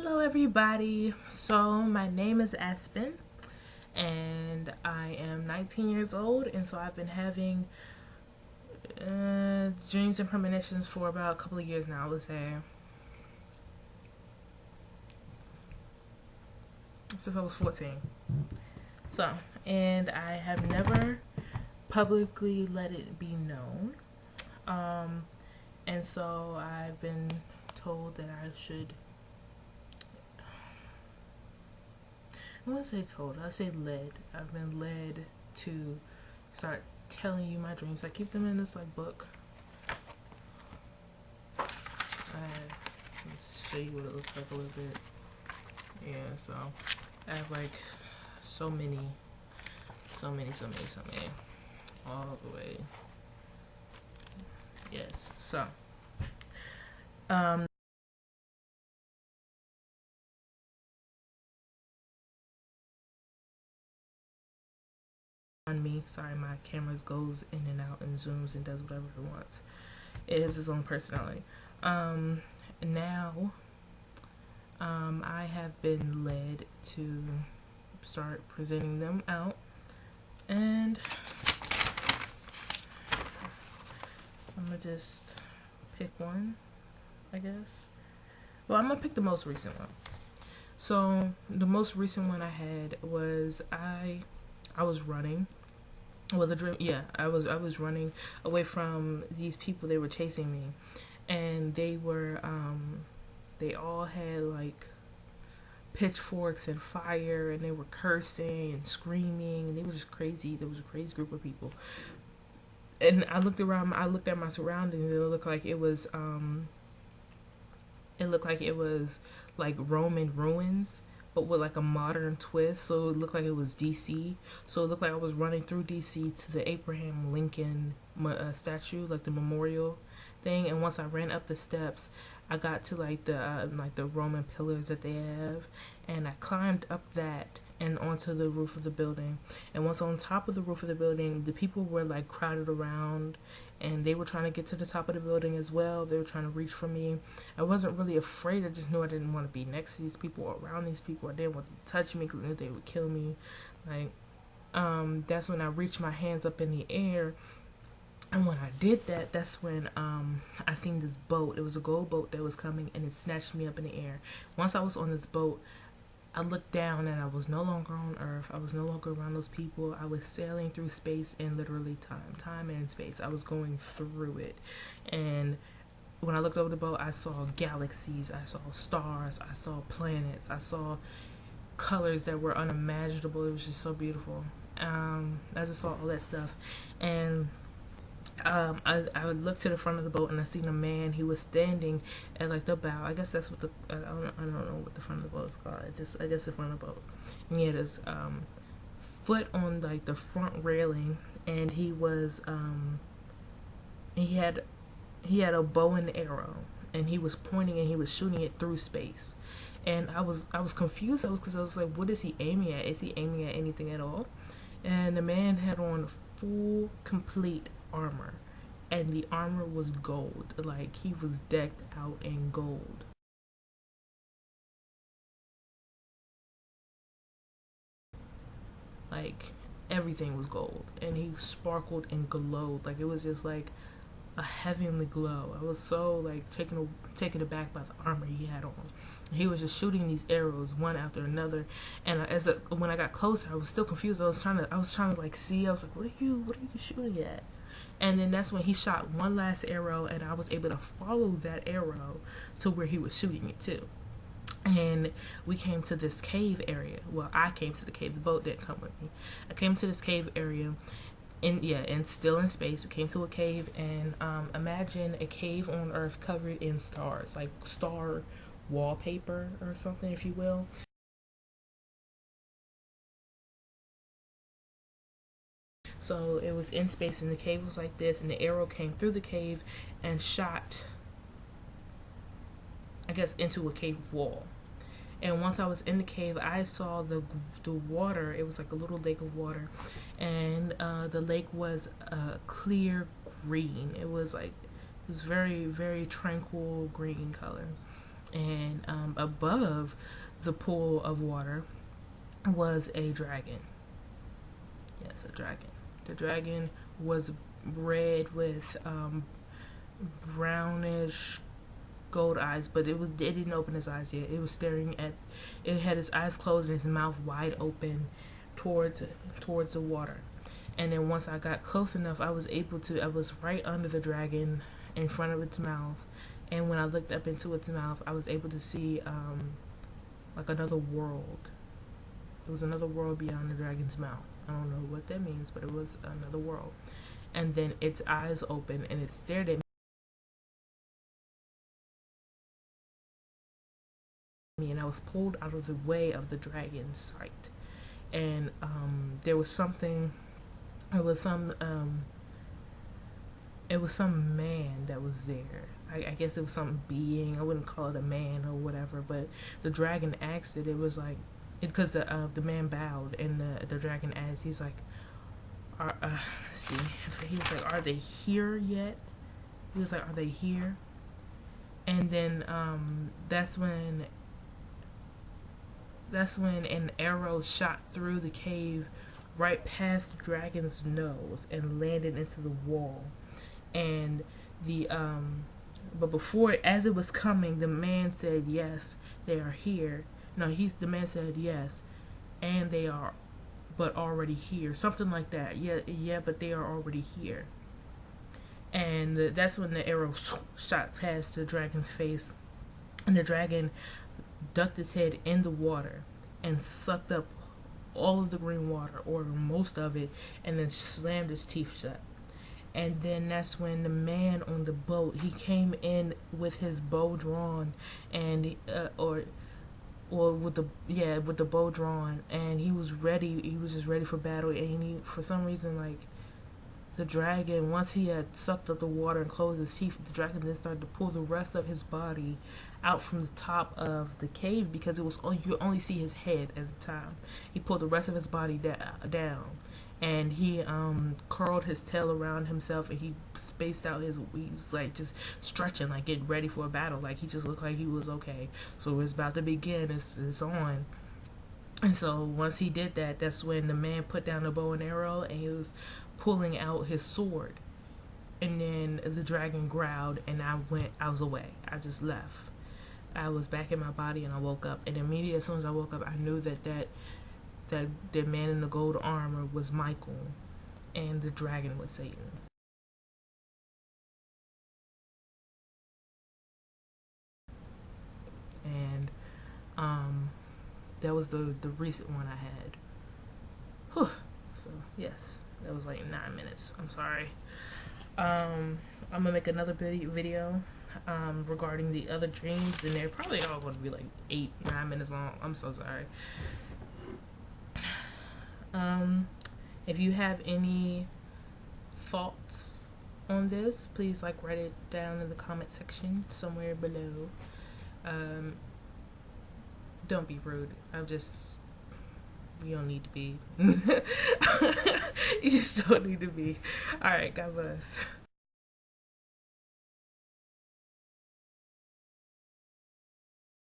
Hello everybody. So my name is Aspen and I am 19 years old, and so I've been having dreams and premonitions for about a couple of years now, let's say since I was 14. So, and I have never publicly let it be known. And so I've been told that I should, I wouldn't say told, I say led. I've been led to start telling you my dreams. I keep them in this like book. Let's show you what it looks like a little bit. Yeah, so I have like so many, all the way. Yes, so on me. Sorry, my camera goes in and out and zooms and does whatever it wants. It is its own personality. Now, I have been led to start presenting them out, and I'm gonna just pick one, I guess. Well, I'm gonna pick the most recent one. So the most recent one I had was I was running. Well, the dream, yeah, I was running away from these people. They were chasing me, and they were they all had like pitchforks and fire, and they were cursing and screaming, and they were just crazy. There was a crazy group of people, and I looked around. I looked at my surroundings, and it looked like it was like Roman ruins, but with like a modern twist. So it looked like it was DC. So it looked like I was running through DC to the Abraham Lincoln statue, like the memorial thing. And once I ran up the steps, I got to like the Roman pillars that they have, and I climbed up that and onto the roof of the building. And once on top of the roof of the building, the people were like crowded around, and they were trying to get to the top of the building as well. They were trying to reach for me. I wasn't really afraid. I just knew I didn't want to be next to these people or around these people. I didn't want them to touch me because I knew they would kill me. Like, that's when I reached my hands up in the air. And when I did that, that's when I seen this boat. It was a gold boat that was coming, and it snatched me up in the air. Once I was on this boat, I looked down, and I was no longer on Earth. I was no longer around those people. I was sailing through space and literally time and space. I was going through it. And when I looked over the boat, I saw galaxies, I saw stars, I saw planets, I saw colors that were unimaginable. It was just so beautiful. I just saw all that stuff. And I would look to the front of the boat, and I seen a man. He was standing at like the bow. I guess that's what the I don't know what the front of the boat is called. I guess the front of the boat. And he had his foot on like the front railing, and he was he had a bow and arrow, and he was pointing, and he was shooting it through space. And I was confused. Because I was like, what is he aiming at? Is he aiming at anything at all? And the man had on full complete armor, and the armor was gold. Like, he was decked out in gold. Like, everything was gold, and he sparkled and glowed. Like, it was just like a heavenly glow. I was so like taken aback by the armor he had on. He was just shooting these arrows one after another, and when I got closer, I was still confused. I was trying to like see. I was like, what are you shooting at? And then that's when he shot one last arrow, and I was able to follow that arrow to where he was shooting it to. And we came to this cave area. Well, I came to the cave. The boat didn't come with me. I came to this cave area, and still in space. We came to a cave, and imagine a cave on Earth covered in stars, like star wallpaper or something, if you will. So it was in space, and the cave was like this, and the arrow came through the cave and shot, I guess, into a cave wall. And once I was in the cave, I saw the water. It was like a little lake of water, and the lake was clear green. It was very, very tranquil green color. And above the pool of water was a dragon. Yes, a dragon. The dragon was red with brownish gold eyes, but it didn't open its eyes yet. It was staring at, it had its eyes closed and its mouth wide open towards the water. And then once I got close enough, I was right under the dragon in front of its mouth. And when I looked up into its mouth, I was able to see like another world. It was another world beyond the dragon's mouth. I don't know what that means, but it was another world. And then its eyes opened and it stared at me, and I was pulled out of the way of the dragon's sight. And there was something, it was some man that was there. I guess it was some being. I wouldn't call it a man or whatever, but the dragon asked it. It was like, because the man bowed, and the dragon asked. He's like, see, he was like, "Are they here yet?" He was like, "Are they here?" And then that's when an arrow shot through the cave, right past the dragon's nose, and landed into the wall. And but before, as it was coming, the man said, "Yes, they are here." No, the man said, "Yes, and they are, but already here." Something like that. Yeah, but they are already here. And that's when the arrow shot past the dragon's face, and the dragon ducked its head in the water and sucked up all of the green water, or most of it, and then slammed its teeth shut. And then that's when the man on the boat, he came in with his bow drawn, and with the bow drawn, and he was ready. He was just ready for battle. And for some reason, like, the dragon, once he had sucked up the water and closed his teeth, the dragon then started to pull the rest of his body out from the top of the cave, because you only see his head at the time. He pulled the rest of his body down, and he curled his tail around himself, and he spaced out he was like just stretching, like getting ready for a battle. Like, he just looked like he was okay. So it's about to begin. It's on. And so once he did that, that's when the man put down the bow and arrow, and he was pulling out his sword. And then the dragon growled, and I was away. I just left. I was back in my body, and I woke up. And immediately, as soon as I woke up, I knew that the man in the gold armor was Michael, and the dragon was Satan. And that was the recent one I had. Whew. So yes, that was like 9 minutes. I'm sorry. I'm gonna make another video regarding the other dreams, and they're probably all going to be like 8-9 minutes long. I'm so sorry. If you have any thoughts on this, please write it down in the comment section somewhere below. Don't be rude. You don't need to be. You just don't need to be. Alright, God bless.